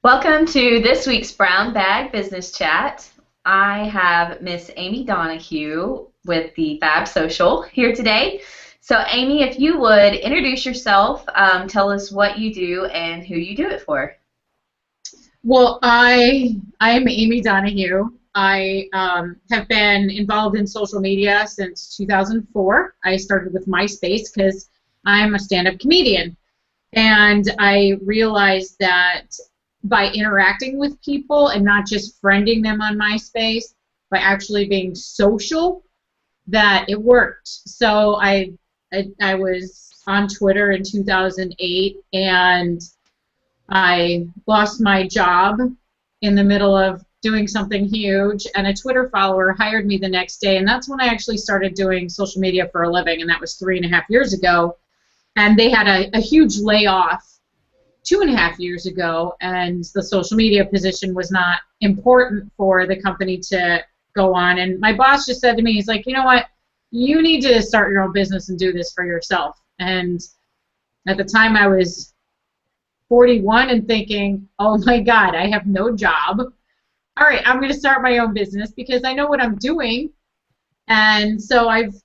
Welcome to this week's Brown Bag Business Chat. I have Miss Amy Donohue with the Fab Social here today. So, Amy, if you would introduce yourself, tell us what you do and who you do it for. Well, I'm Amy Donohue. I have been involved in social media since 2004. I started with MySpace because I'm a stand-up comedian, and I realized that by interacting with people and not just friending them on MySpace, by actually being social, that it worked. So I was on Twitter in 2008, and I lost my job in the middle of doing something huge, and a Twitter follower hired me the next day, and that's when I actually started doing social media for a living, and that was 3.5 years ago. And they had a huge layoff 2.5 years ago, and the social media position was not important for the company to go on. And my boss just said to me, he's like, you know what, you need to start your own business and do this for yourself. And at the time I was 41 and thinking, oh my God, I have no job. All right, I'm going to start my own business because I know what I'm doing. And so I've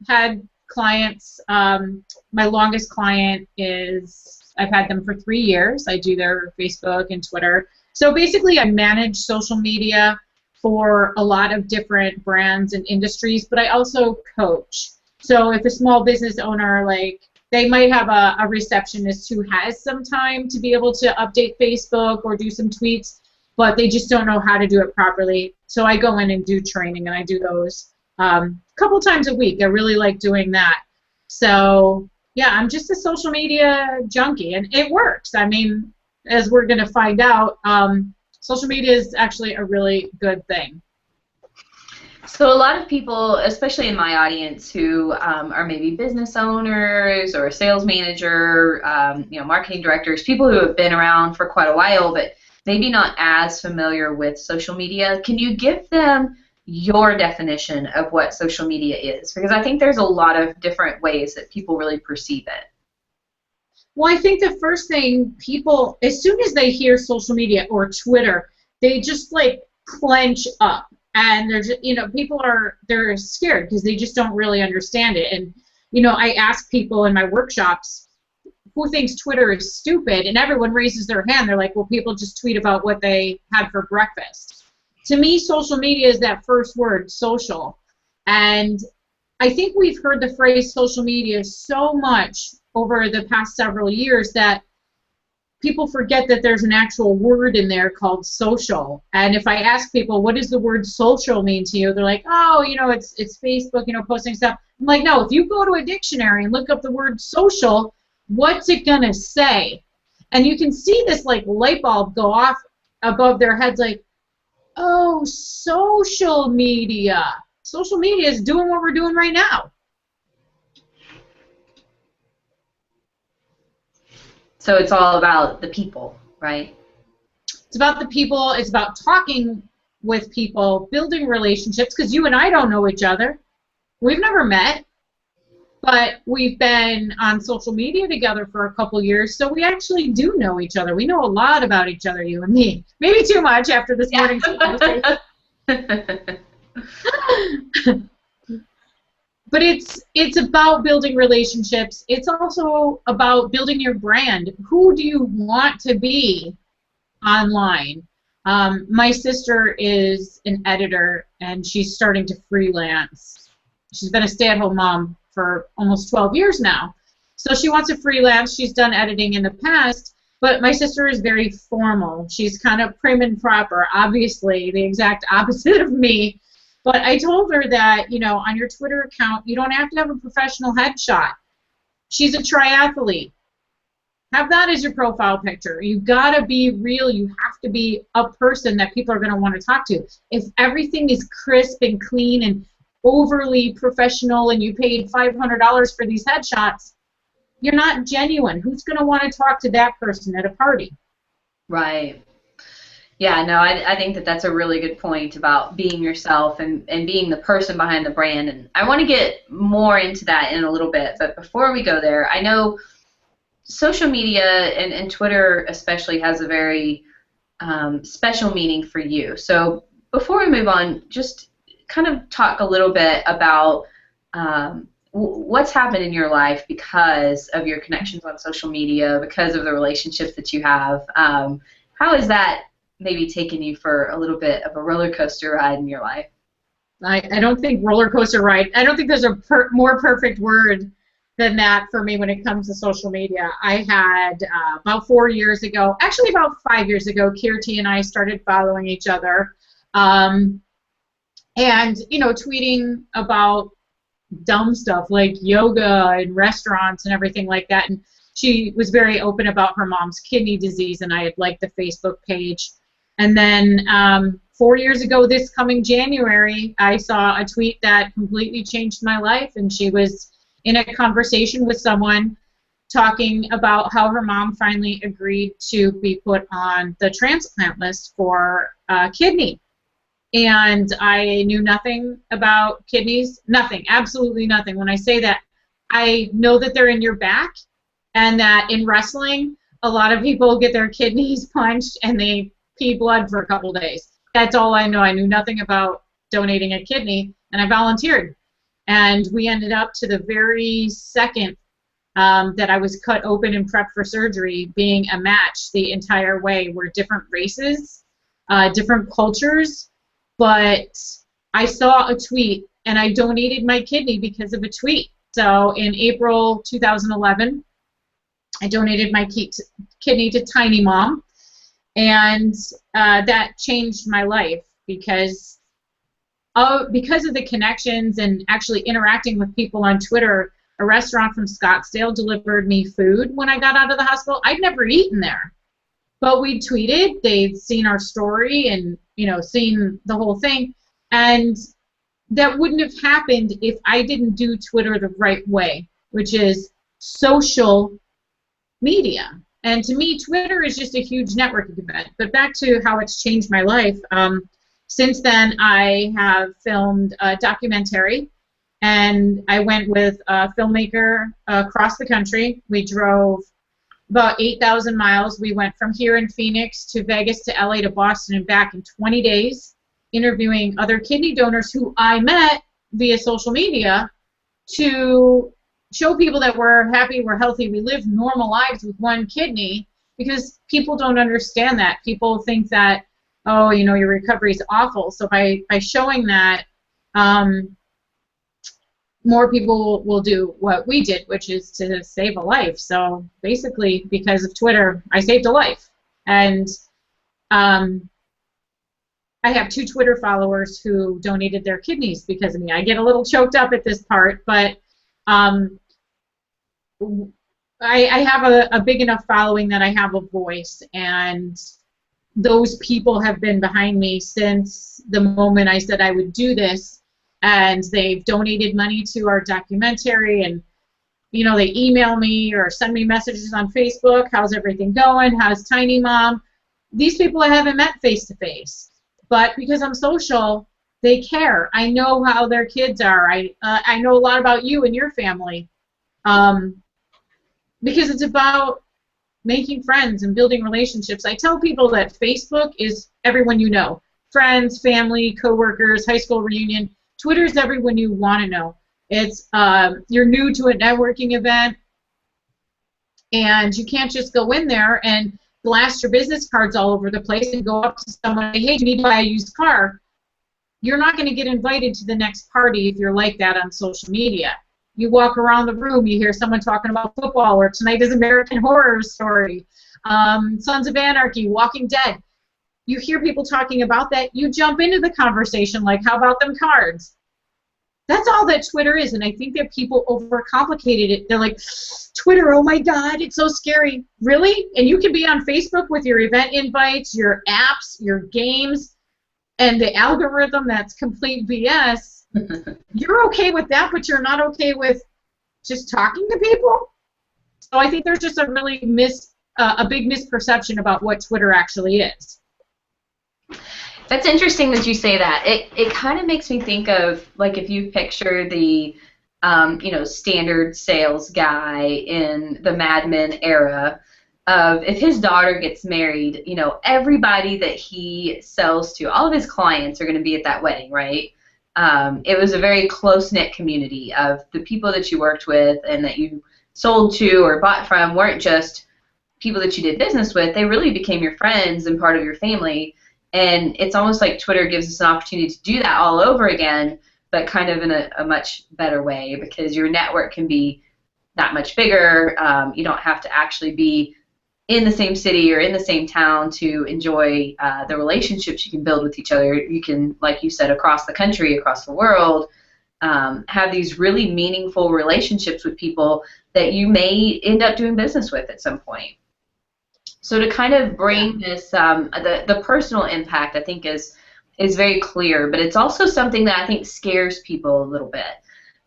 had clients. My longest client is, I've had them for 3 years. I do their Facebook and Twitter. So basically I manage social media for a lot of different brands and industries, but I also coach. So if a small business owner, like, they might have a receptionist who has some time to be able to update Facebook or do some tweets, but they just don't know how to do it properly. So I go in and do training, and I do those a couple times a week. I really like doing that. So yeah, I'm just a social media junkie, and it works. I mean, as we're going to find out, social media is actually a really good thing. So, a lot of people, especially in my audience, who are maybe business owners or a sales manager, marketing directors, people who have been around for quite a while, but maybe not as familiar with social media. Can you give them your definition of what social media is? Because I think there's a lot of different ways that people really perceive it. Well, I think the first thing people, as soon as they hear social media or Twitter, they just like clench up, and there's, people they're scared because they just don't really understand it. And I ask people in my workshops who thinks Twitter is stupid, and everyone raises their hand. They're like, well, people just tweet about what they had for breakfast. To me, social media is that first word, social. And I think we've heard the phrase social media so much over the past several years that people forget that there's an actual word in there called social. And if I ask people, what does the word social mean to you? They're like, oh, it's Facebook, posting stuff. I'm like, no, if you go to a dictionary and look up the word social, what's it going to say? And you can see this like light bulb go off above their heads, like, oh, social media. Social media is doing what we're doing right now. So it's all about the people, right? It's about the people. It's about talking with people, building relationships, because you and I don't know each other. We've never met, but we've been on social media together for a couple years, so we actually do know each other. We know a lot about each other, you and me. Maybe too much after this morning's conversation. But it's about building relationships. It's also about building your brand. Who do you want to be online? My sister is an editor, and she's starting to freelance. She's been a stay-at-home mom for almost 12 years now. So she wants to freelance. She's done editing in the past, but my sister is very formal. She's kind of prim and proper, obviously the exact opposite of me. But I told her that, on your Twitter account, you don't have to have a professional headshot. She's a triathlete. Have that as your profile picture. You gotta be real. You have to be a person that people are gonna want to talk to. If everything is crisp and clean and overly professional and you paid $500 for these headshots, you're not genuine. Who's gonna want to talk to that person at a party? Right. Yeah, no, I think that that's a really good point about being yourself and being the person behind the brand. And I want to get more into that in a little bit. But before we go there, I know social media and Twitter especially has a very special meaning for you. So before we move on, just kind of talk a little bit about what's happened in your life because of your connections on social media, because of the relationships that you have. How has that maybe taken you for a little bit of a roller coaster ride in your life? I don't think roller coaster ride. I don't think there's a more perfect word than that for me when it comes to social media. I had about 4 years ago, actually about 5 years ago, Kirti and I started following each other, and tweeting about dumb stuff like yoga and restaurants and everything like that. And she was very open about her mom's kidney disease, and I had liked the Facebook page. And then 4 years ago, this coming January, I saw a tweet that completely changed my life, and she was in a conversation with someone talking about how her mom finally agreed to be put on the transplant list for kidney. And I knew nothing about kidneys, nothing, absolutely nothing. When I say that, I know that they're in your back, and that in wrestling, a lot of people get their kidneys punched and they pee blood for a couple days. That's all I know. I knew nothing about donating a kidney, and I volunteered. And we ended up to the very second that I was cut open and prepped for surgery being a match the entire way. We're different races, different cultures, but I saw a tweet and I donated my kidney because of a tweet. So in April 2011, I donated my kidney to Tiny Mom, and that changed my life because of the connections and actually interacting with people on Twitter. A restaurant from Scottsdale delivered me food when I got out of the hospital. I'd never eaten there, but we tweeted. They'd seen our story and seen the whole thing, and that wouldn't have happened if I didn't do Twitter the right way, which is social media. And to me, Twitter is just a huge networking event. But back to how it's changed my life. Since then, I have filmed a documentary, and I went with a filmmaker across the country. We drove about 8,000 miles. We went from here in Phoenix to Vegas to LA to Boston and back in 20 days, interviewing other kidney donors who I met via social media to show people that we're happy, we're healthy, we live normal lives with one kidney, because people don't understand that. People think that, oh, your recovery is awful. So by showing that, more people will do what we did, which is to save a life. So basically, because of Twitter, I saved a life. And I have 2 Twitter followers who donated their kidneys because of me. I get a little choked up at this part, but I have a big enough following that I have a voice, and those people have been behind me since the moment I said I would do this, and they've donated money to our documentary, and they email me or send me messages on Facebook. How's everything going? How's Tiny Mom? These people I haven't met face to face, but because I'm social, they care. I know how their kids are. I know a lot about you and your family. Because it's about making friends and building relationships. I tell people that Facebook is everyone you know. Friends, family, coworkers, high school reunion. Twitter is everyone you want to know. It's you're new to a networking event, and you can't just go in there and blast your business cards all over the place and go up to someone and say, hey, do you need to buy a used car? You're not going to get invited to the next party if you're like that on social media. You walk around the room, you hear someone talking about football, or tonight is American Horror Story, Sons of Anarchy, Walking Dead. You hear people talking about that, you jump into the conversation like, how about them cards? That's all that Twitter is, and I think that people overcomplicated it. They're like, Twitter, oh my God, it's so scary. Really? And you can be on Facebook with your event invites, your apps, your games, and the algorithm that's complete BS. You're okay with that, but you're not okay with just talking to people. So I think there's just a really a big misperception about what Twitter actually is. That's interesting that you say that. It kind of makes me think of, like, if you picture the standard sales guy in the Mad Men era, of if his daughter gets married, everybody that he sells to, all of his clients are going to be at that wedding, right? It was a very close-knit community of the people that you worked with and that you sold to or bought from weren't just people that you did business with. They really became your friends and part of your family. And it's almost like Twitter gives us an opportunity to do that all over again, but kind of in a much better way, because your network can be that much bigger. You don't have to actually be in the same city or in the same town to enjoy the relationships you can build with each other. You can, like you said, across the country, across the world, have these really meaningful relationships with people that you may end up doing business with at some point. So to kind of bring this, the personal impact, I think is very clear, but it's also something that I think scares people a little bit,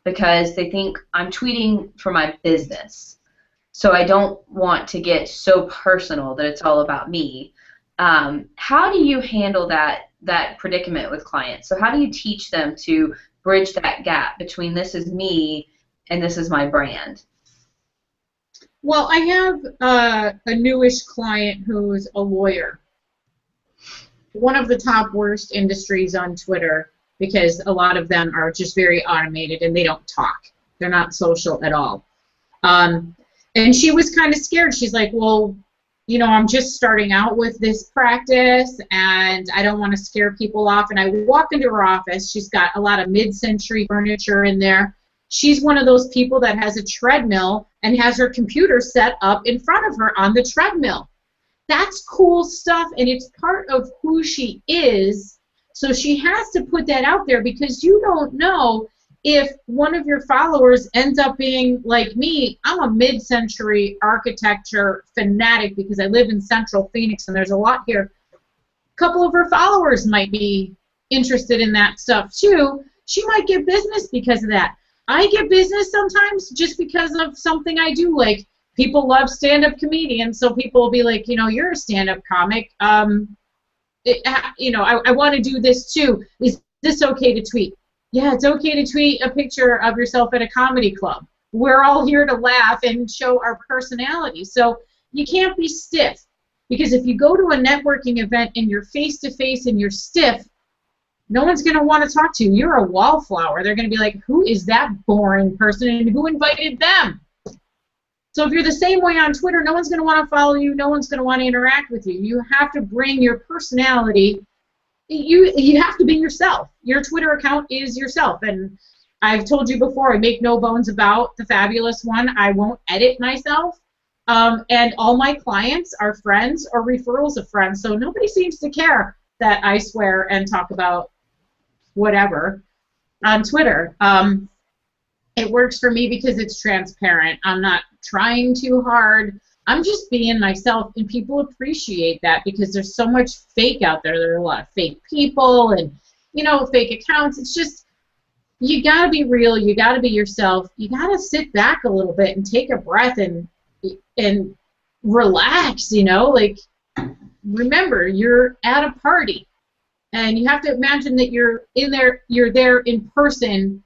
because they think I'm tweeting for my business, so I don't want to get so personal that it's all about me. How do you handle that predicament with clients? So how do you teach them to bridge that gap between this is me and this is my brand? Well, I have a newish client who's a lawyer. One of the top worst industries on Twitter, because a lot of them are just very automated and they don't talk. They're not social at all. And she was kind of scared. She's like, well, I'm just starting out with this practice and I don't want to scare people off. And I walk into her office. She's got a lot of mid-century furniture in there. She's one of those people that has a treadmill and has her computer set up in front of her on the treadmill. That's cool stuff, and it's part of who she is. So she has to put that out there, because you don't know if one of your followers ends up being like me. I'm a mid-century architecture fanatic because I live in Central Phoenix and there's a lot here. A couple of her followers might be interested in that stuff too. She might get business because of that. I get business sometimes just because of something I do. Like, people love stand-up comedians, so people will be like, you're a stand-up comic. I want to do this too. Is this okay to tweet? Yeah, it's okay to tweet a picture of yourself at a comedy club. We're all here to laugh and show our personality. So you can't be stiff, because if you go to a networking event and you're face-to-face and you're stiff, no one's going to want to talk to you. You're a wallflower. They're going to be like, who is that boring person and who invited them? So if you're the same way on Twitter, no one's going to want to follow you. No one's going to want to interact with you. You have to bring your personality. You have to be yourself. Your Twitter account is yourself. And I've told you before, I make no bones about the fabulous one. I won't edit myself. And all my clients are friends or referrals of friends. So nobody seems to care that I swear and talk about whatever on Twitter. It works for me because it's transparent. I'm not trying too hard. I'm just being myself, and people appreciate that, because there's so much fake out there. There are a lot of fake people and, fake accounts. It's just, you got to be real. You got to be yourself. You got to sit back a little bit and take a breath and relax, like, remember, you're at a party, and you have to imagine that you're there in person.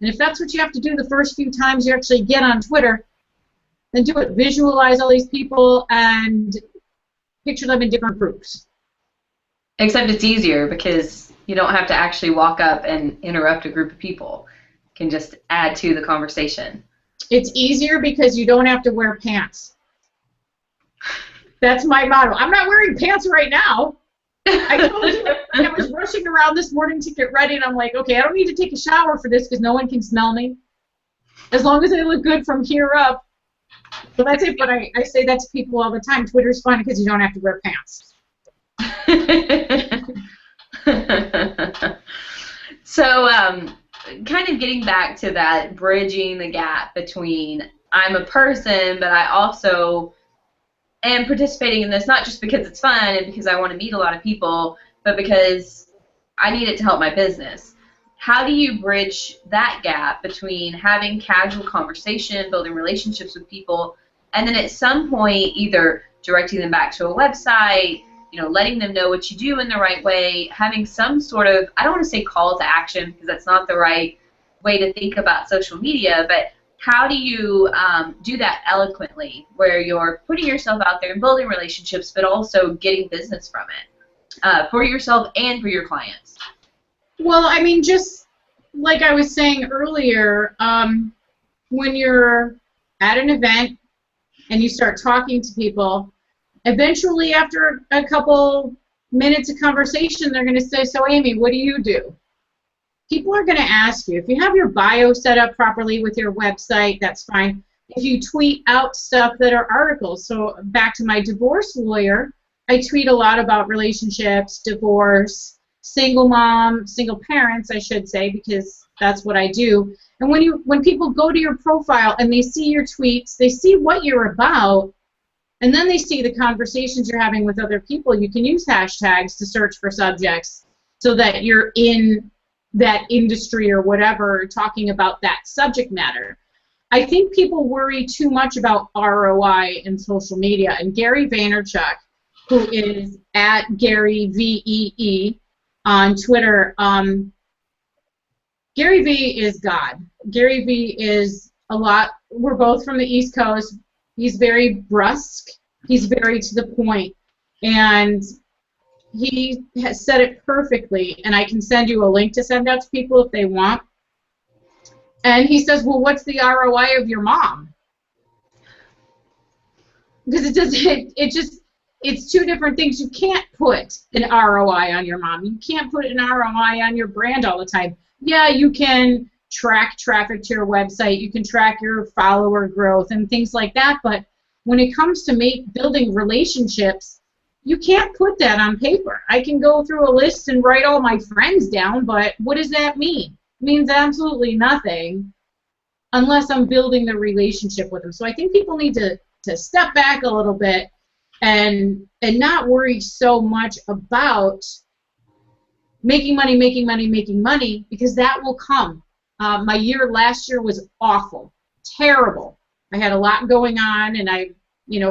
And if that's what you have to do the first few times you actually get on Twitter, then do it. Visualize all these people and picture them in different groups. Except it's easier because you don't have to actually walk up and interrupt a group of people. You can just add to the conversation. It's easier because you don't have to wear pants. That's my motto. I'm not wearing pants right now. I told you, I was rushing around this morning to get ready, and I'm like, okay, I don't need to take a shower for this because no one can smell me. As long as I look good from here up. So that's it, but I say that to people all the time. Twitter's fun because you don't have to wear pants. So kind of getting back to that, bridging the gap between I'm a person, but I also am participating in this not just because it's fun and because I want to meet a lot of people, but because I need it to help my business. How do you bridge that gap between having casual conversation, building relationships with people, and then at some point either directing them back to a website, letting them know what you do in the right way, having some sort of, I don't want to say call to action because that's not the right way to think about social media, but how do you do that eloquently, where you're putting yourself out there and building relationships, but also getting business from it for yourself and for your clients? Well, I mean, just like I was saying earlier, when you're at an event and you start talking to people, eventually after a couple minutes of conversation, they're going to say, so Amy, what do you do? People are going to ask you. If you have your bio set up properly with your website, that's fine. If you tweet out stuff that are articles, so back to my divorce lawyer, I tweet a lot about relationships, divorce, single mom, single parents, I should say, because that's what I do. And when people go to your profile and they see your tweets, they see what you're about, and then they see the conversations you're having with other people. You can use hashtags to search for subjects so that you're in that industry or whatever talking about that subject matter. I think people worry too much about ROI in social media. And Gary Vaynerchuk, who is at Gary VEE on Twitter, Gary V is God. Gary V is a lot. We're both from the East Coast. He's very brusque. He's very to the point. And he has said it perfectly, and I can send you a link to send out to people if they want. And he says, well, what's the ROI of your mom? Because it's two different things. You can't put an ROI on your mom. You can't put an ROI on your brand all the time. Yeah, you can track traffic to your website. You can track your follower growth and things like that. But when it comes to building relationships, you can't put that on paper. I can go through a list and write all my friends down, but what does that mean? It means absolutely nothing unless I'm building the relationship with them. So I think people need to step back a little bit and not worry so much about making money, because that will come. My year last year was awful, terrible. I had a lot going on, and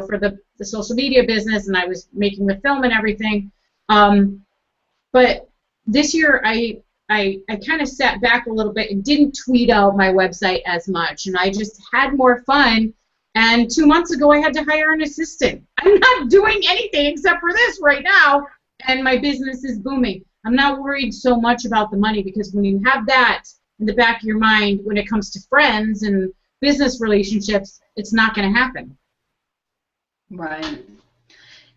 for the social media business, and I was making the film and everything. But this year I kind of sat back a little bit and didn't tweet out my website as much, and I just had more fun. And 2 months ago I had to hire an assistant. I'm not doing anything except for this right now, and my business is booming. I'm not worried so much about the money, because when you have that in the back of your mind when it comes to friends and business relationships, it's not going to happen. Right.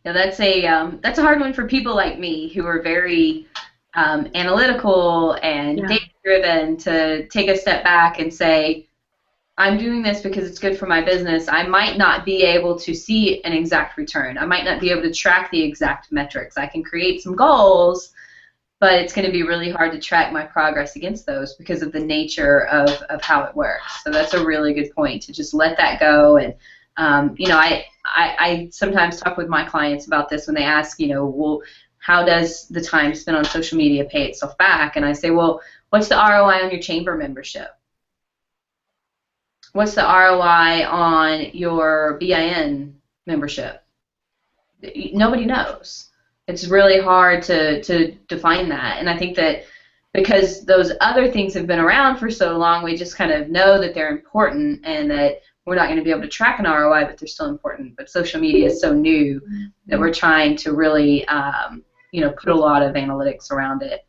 Yeah, that's a hard one for people like me who are very analytical and data-driven, to take a step back and say, I'm doing this because it's good for my business. I might not be able to see an exact return. I might not be able to track the exact metrics. I can create some goals, but it's going to be really hard to track my progress against those because of the nature of how it works. So that's a really good point, to just let that go. And I sometimes talk with my clients about this when they ask, well, how does the time spent on social media pay itself back? And I say, well, what's the ROI on your chamber membership? What's the ROI on your BIN membership? Nobody knows. It's really hard to define that. And I think that because those other things have been around for so long, we just kind of know that they're important and that we're not going to be able to track an ROI, but they're still important. But social media is so new that we're trying to really, put a lot of analytics around it.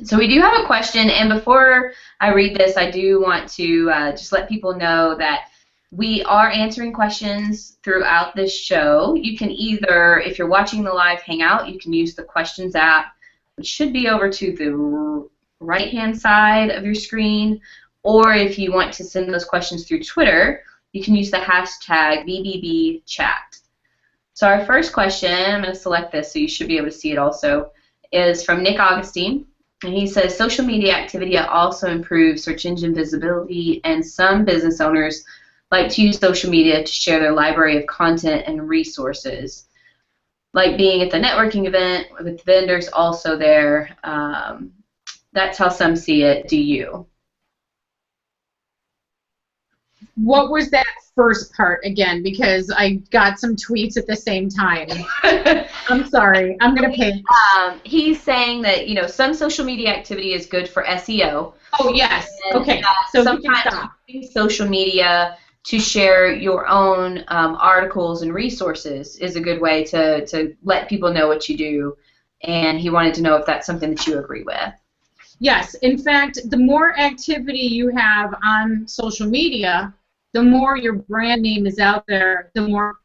So we do have a question, and before I read this, I do want to just let people know that we are answering questions throughout this show. You can either, if you're watching the live hangout, you can use the questions app, which should be over to the right-hand side of your screen, or if you want to send those questions through Twitter, you can use the hashtag BBBchat. So our first question, I'm going to select this so you should be able to see it also, is from Nick Augustine. And he says, social media activity also improves search engine visibility, and some business owners like to use social media to share their library of content and resources, like being at the networking event with vendors also there. That's how some see it. Do you? What was that first part again because I got some tweets at the same time. I'm sorry. I'm going to pay. He's saying that, some social media activity is good for SEO. Oh, yes. And Okay. So sometimes using social media to share your own articles and resources is a good way to let people know what you do. And he wanted to know if that's something that you agree with. Yes. In fact, the more activity you have on social media, the more your brand name is out there, the more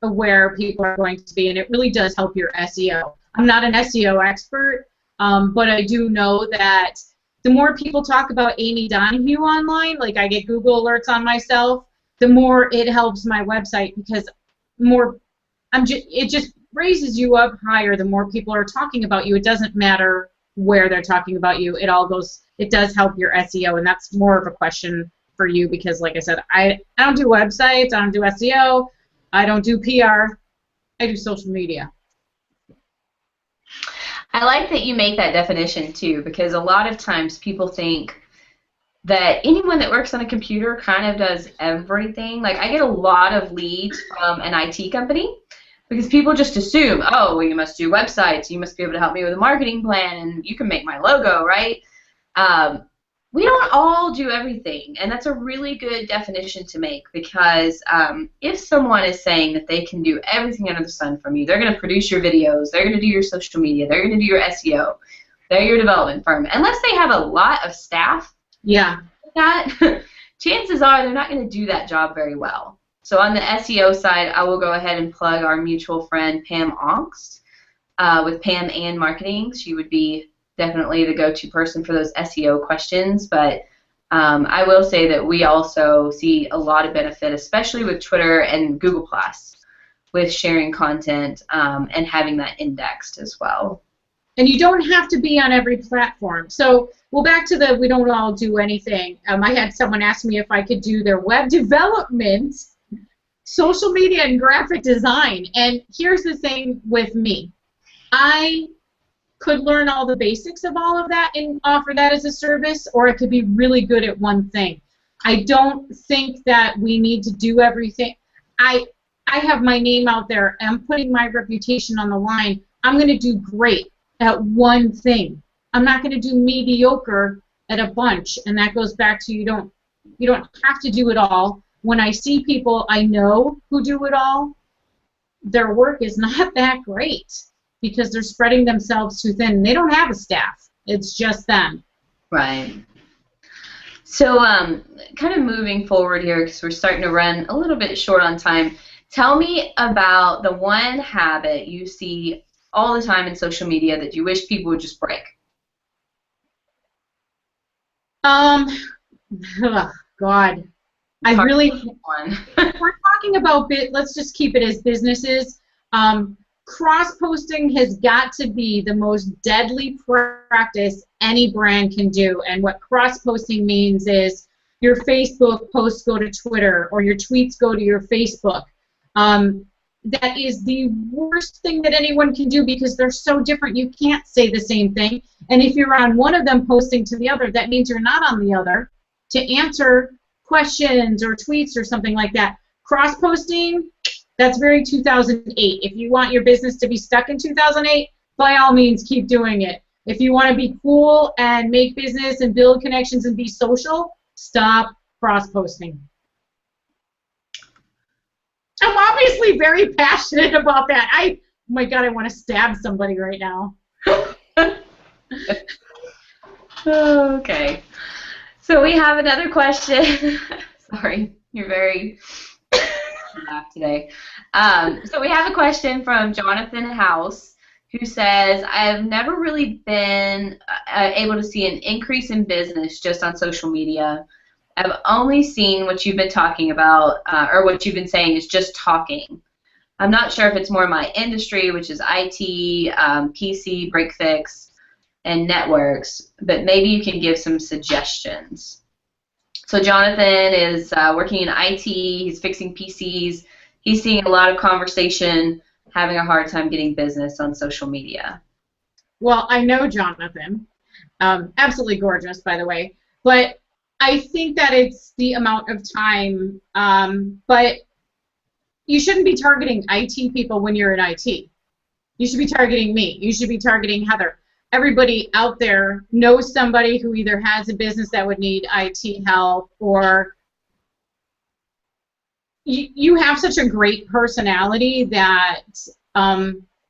aware people are going to be, and it really does help your SEO. I'm not an SEO expert, but I do know that the more people talk about Amy Donohue online, like I get Google alerts on myself, the more it helps my website because it just raises you up higher the more people are talking about you. It doesn't matter where they're talking about you. It does help your SEO, and that's more of a question for you because, like I said, I don't do websites, I don't do SEO, I don't do PR, I do social media. I like that you make that definition too, because a lot of times people think that anyone that works on a computer kind of does everything. Like, I get a lot of leads from an IT company because people just assume, oh, well, you must do websites, you must be able to help me with a marketing plan, and you can make my logo, right? We don't all do everything, and that's a really good definition to make because if someone is saying that they can do everything under the sun from you, they're going to produce your videos, they're going to do your social media, they're going to do your SEO, they're your development firm, unless they have a lot of staff, that chances are they're not going to do that job very well. So on the SEO side, I will go ahead and plug our mutual friend Pam Ongst with Pam and Marketing. She would be definitely the go-to person for those SEO questions, but I will say that we also see a lot of benefit, especially with Twitter and Google+, with sharing content and having that indexed as well. And you don't have to be on every platform. So, well, back to we don't all do anything. I had someone ask me if I could do their web development, social media, and graphic design. And here's the thing with me. I could learn all the basics of all of that and offer that as a service, or it could be really good at one thing. I don't think that we need to do everything. I have my name out there. I'm putting my reputation on the line. I'm going to do great at one thing. I'm not going to do mediocre at a bunch, and that goes back to you don't have to do it all. When I see people I know who do it all, their work is not that great, because they're spreading themselves too thin. They don't have a staff. It's just them. Right. So kind of moving forward here, because we're starting to run a little bit short on time, tell me about the one habit you see all the time in social media that you wish people would just break. Oh, God. I really, we're talking about, let's just keep it as businesses. Cross-posting has got to be the most deadly practice any brand can do. And what cross-posting means is your Facebook posts go to Twitter or your tweets go to your Facebook. That is the worst thing that anyone can do because they're so different. You can't say the same thing. And if you're on one of them posting to the other, that means you're not on the other to answer questions or tweets or something like that. Cross-posting, that's very 2008. If you want your business to be stuck in 2008, by all means, keep doing it. If you want to be cool and make business and build connections and be social, stop cross-posting. I'm obviously very passionate about that. Oh my God, I want to stab somebody right now. Okay. So we have another question. Sorry, you're very laugh today. So we have a question from Jonathan House, who says, I have never really been able to see an increase in business just on social media. I've only seen what you've been talking about, or what you've been saying is just talking. I'm not sure if it's more my industry, which is IT, PC, break fix, and networks, but maybe you can give some suggestions. So Jonathan is working in IT, he's fixing PCs, he's seeing a lot of conversation, having a hard time getting business on social media. Well, I know Jonathan. Absolutely gorgeous, by the way. But I think that it's the amount of time, but you shouldn't be targeting IT people when you're in IT. You should be targeting me. You should be targeting Heather. Everybody out there knows somebody who either has a business that would need IT help, or you have such a great personality that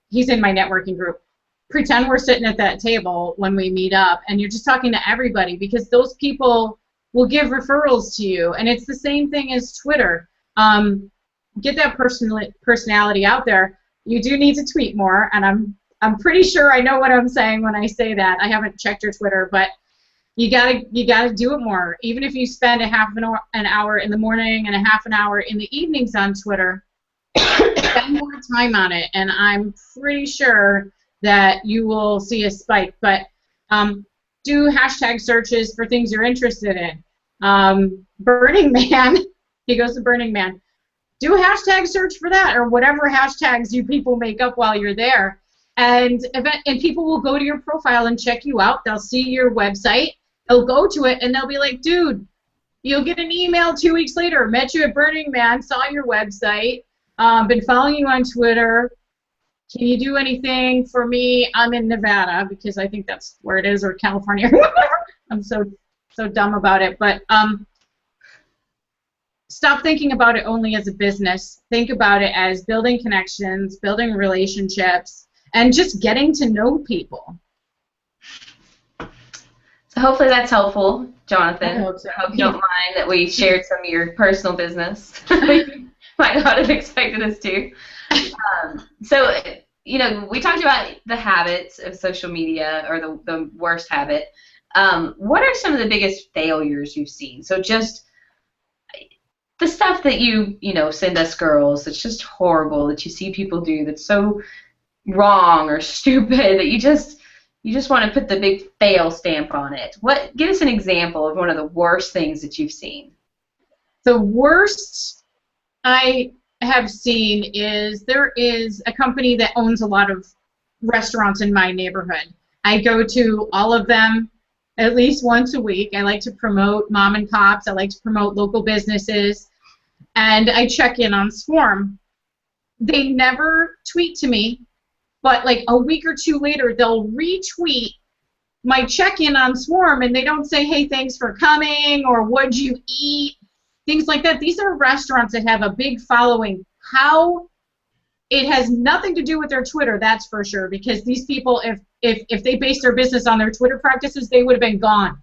he's in my networking group. Pretend we're sitting at that table when we meet up, and you're just talking to everybody, because those people will give referrals to you. And it's the same thing as Twitter. Get that personality out there. You do need to tweet more, and I'm pretty sure I know what I'm saying when I say that. I haven't checked your Twitter, but you gotta do it more. Even if you spend an hour in the morning and a half an hour in the evenings on Twitter, spend more time on it, and I'm pretty sure that you will see a spike. But do hashtag searches for things you're interested in. Burning Man, he goes to Burning Man. Do a hashtag search for that, or whatever hashtags you people make up while you're there. And people will go to your profile and check you out. They'll see your website. They'll go to it, and they'll be like, dude, you'll get an email 2 weeks later. Met you at Burning Man, saw your website, been following you on Twitter. Can you do anything for me? I'm in Nevada, because I think that's where it is, or California. I'm so dumb about it. But stop thinking about it only as a business. Think about it as building connections, building relationships, and just getting to know people. So hopefully that's helpful, Jonathan. I hope so. I hope you don't mind that we shared some of your personal business that you might not have expected us to. So, we talked about the habits of social media, or the worst habit. What are some of the biggest failures you've seen? So just the stuff that you send us girls that's just horrible, that you see people do, that's so wrong or stupid that you just want to put the big fail stamp on it. Give us an example of one of the worst things that you've seen. The worst I have seen is, there is a company that owns a lot of restaurants in my neighborhood. I go to all of them at least once a week. I like to promote mom and pops. I like to promote local businesses. And I check in on Swarm. They never tweet to me, but like a week or two later, they'll retweet my check-in on Swarm, and they don't say, hey, thanks for coming, or what'd you eat, things like that. These are restaurants that have a big following. It has nothing to do with their Twitter, that's for sure, because these people, if they based their business on their Twitter practices, they would have been gone.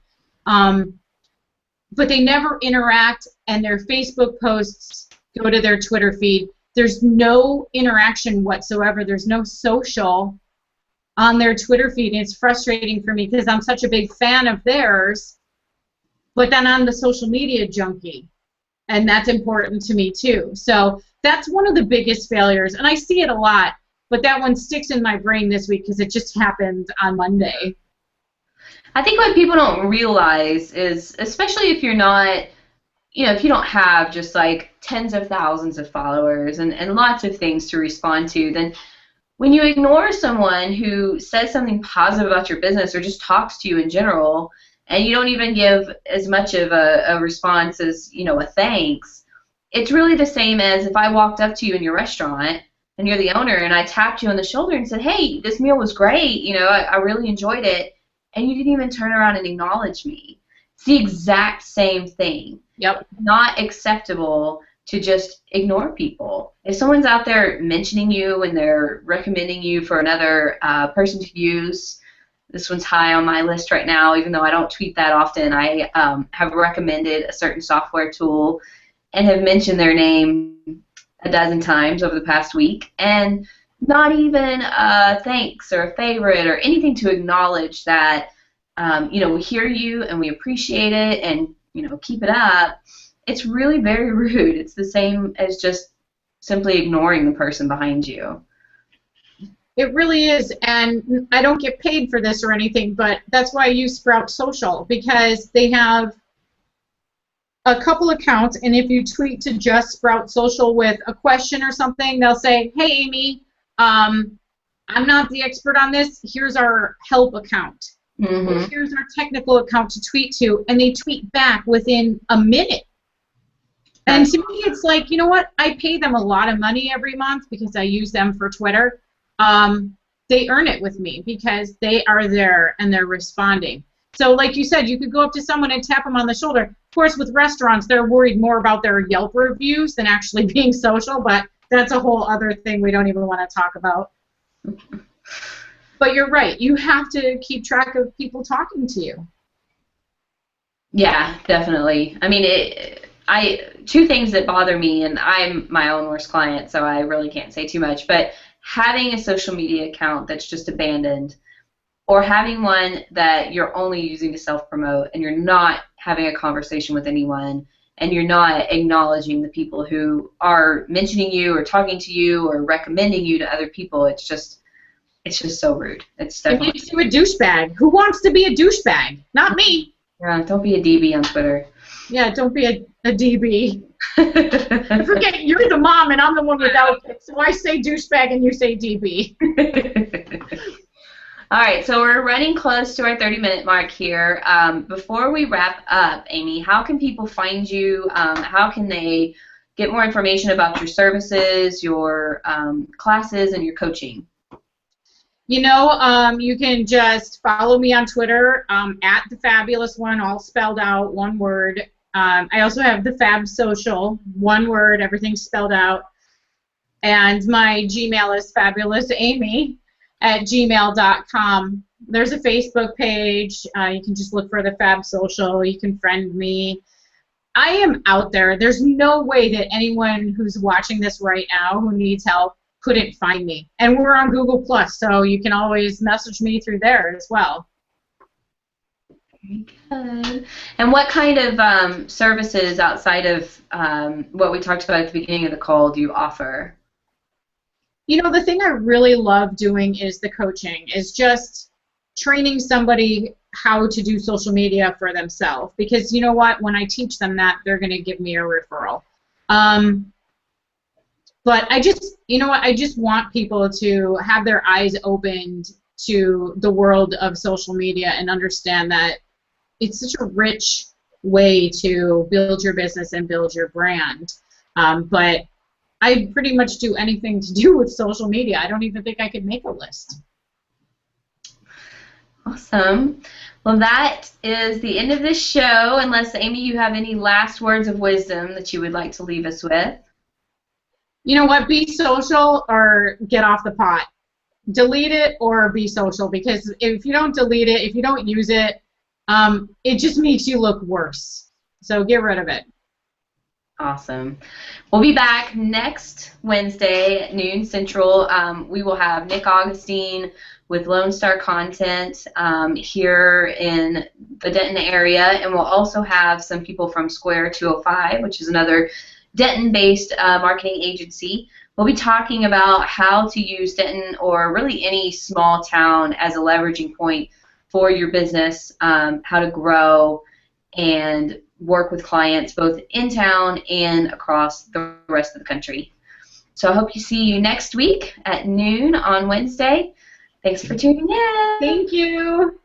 But they never interact, and their Facebook posts go to their Twitter feed. There's no interaction whatsoever. There's no social on their Twitter feed, and it's frustrating for me because I'm such a big fan of theirs, but then I'm the social media junkie, and that's important to me too. So that's one of the biggest failures, and I see it a lot, but that one sticks in my brain this week because it just happened on Monday. I think what people don't realize is, especially if you're not, if you don't have just like tens of thousands of followers and lots of things to respond to, then when you ignore someone who says something positive about your business or just talks to you in general, and you don't even give as much of a response as, a thanks, it's really the same as if I walked up to you in your restaurant and you're the owner and I tapped you on the shoulder and said, hey, this meal was great, I really enjoyed it, and you didn't even turn around and acknowledge me. It's the exact same thing. Yep. Not acceptable to just ignore people. If someone's out there mentioning you and they're recommending you for another person to use, this one's high on my list right now, even though I don't tweet that often. I have recommended a certain software tool and have mentioned their name a dozen times over the past week, and not even a thanks or a favorite or anything to acknowledge that, we hear you and we appreciate it, and, keep it up. It's really very rude. It's the same as just simply ignoring the person behind you. It really is, and I don't get paid for this or anything, but that's why I use Sprout Social, because they have a couple accounts, and if you tweet to just Sprout Social with a question or something, they'll say, hey, Amy, I'm not the expert on this. Here's our help account. Mm-hmm. Here's our technical account to tweet to, and they tweet back within a minute. And to me, it's like, you know what? I pay them a lot of money every month because I use them for Twitter. They earn it with me because they are there and they're responding. So like you said, you could go up to someone and tap them on the shoulder. Of course, with restaurants, they're worried more about their Yelp reviews than actually being social, but that's a whole other thing we don't even want to talk about. But you're right. You have to keep track of people talking to you. Yeah, definitely. I mean, two things that bother me, and I'm my own worst client, so I really can't say too much, but having a social media account that's just abandoned, or having one that you're only using to self-promote and you're not having a conversation with anyone and you're not acknowledging the people who are mentioning you or talking to you or recommending you to other people, it's just so rude. It's definitely. It makes you a douchebag. Who wants to be a douchebag? Not me. Yeah, don't be a DB on Twitter. Yeah, don't be a DB. I forget, you're the mom and I'm the one without it, so I say douchebag and you say DB. All right, so we're running close to our 30-minute mark here. Before we wrap up, Amy, how can people find you? How can they get more information about your services, your classes, and your coaching? You know, you can just follow me on Twitter, at the Fabulous One, all spelled out, one word. I also have the Fab Social, one word, everything's spelled out. And my Gmail is fabulousamy@gmail.com. There's a Facebook page. You can just look for the Fab Social. You can friend me. I am out there. There's no way that anyone who's watching this right now who needs help couldn't find me. And we're on Google+, so you can always message me through there as well. Very good. And what kind of services outside of what we talked about at the beginning of the call do you offer? You know, the thing I really love doing is the coaching, is just training somebody how to do social media for themselves. Because you know what? When I teach them that, they're going to give me a referral. But I just, you know what? I just want people to have their eyes opened to the world of social media and understand that it's such a rich way to build your business and build your brand. But I pretty much do anything to do with social media. I don't even think I could make a list. Awesome. Well, that is the end of this show, unless, Amy, you have any last words of wisdom that you would like to leave us with. You know what? Be social or get off the pot. Delete it or be social, because if you don't delete it, if you don't use it, it just makes you look worse. So get rid of it. Awesome. We'll be back next Wednesday at noon Central. We will have Nick Augustine with Lone Star Content here in the Denton area, and we'll also have some people from Square 205, which is another Denton-based marketing agency. We'll be talking about how to use Denton or really any small town as a leveraging point for your business, how to grow and work with clients both in town and across the rest of the country. So I hope to see you next week at noon on Wednesday. Thanks for tuning in. Thank you.